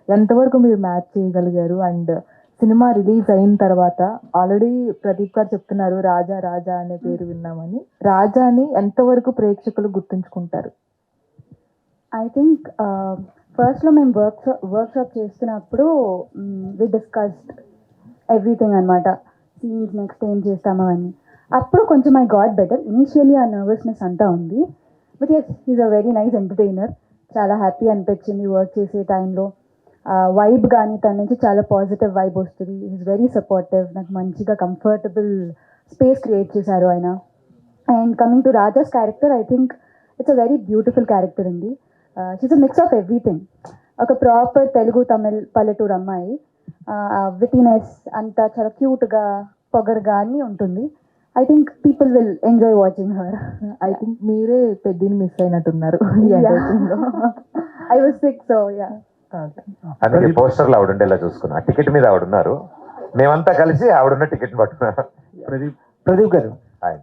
ఎంతవరకు మీరు మ్యాచ్ చేయగలిగారు? అండ్ సినిమా రిలీజ్ అయిన తర్వాత ఆల్రెడీ ప్రదీప్ గారు చెప్తున్నారు 'రాజా రాజా' అనే పేరు విన్నామని. 'రాజా'ని ఎంతవరకు ప్రేక్షకులు గుర్తుంచుకుంటారు? ఐ థింక్ ఫస్ట్‌లో మేము వర్క్‌షాప్ చేస్తున్నప్పుడు వి డిస్కస్డ్ ఎవ్రీథింగ్ అనమాట. సీన్స్ నెక్స్ట్ ఏం చేస్తామో అని. అప్పుడు కొంచెం ఐ గాట్ బెటర్. ఇనీషియల్లీ ఆ నర్వస్‌నెస్ అంతా ఉంది. But yes, he is a very nice entertainer. చాలా హ్యాపీ అనిపించింది వర్క్ చేసే టైంలో. వైబ్ కానీ తన నుంచి చాలా పాజిటివ్ వైబ్ వస్తుంది. He is very supportive. నాకు మంచిగా కంఫర్టబుల్ స్పేస్ క్రియేట్ చేశారు ఆయన. And coming to Raja's character, I think it's a very beautiful character అండి. She's a mix of everything. ఒక ప్రాపర్ తెలుగు తమిళ్ పల్లెటూరు అమ్మాయి. విటీనెస్ అంతా చాలా క్యూట్గా పొగరుగా అన్నీ ఉంటుంది. I think people will enjoy watching her. I think మీరే పెద్దని మిస్ అయినట్టున్నారు ఈ ఎంటర్టైన్‌లో. I was sick, so yeah. అందుకే పోస్టర్లు ఆవిడుండేలా చూసుకున్నా. టికెట్ మీద ఆవిడున్నారు, మేమంతా కలిసి ఆవిడున్న టికెట్ పట్టుకున్నాం. ప్రదీప్ గారు, హాయ్.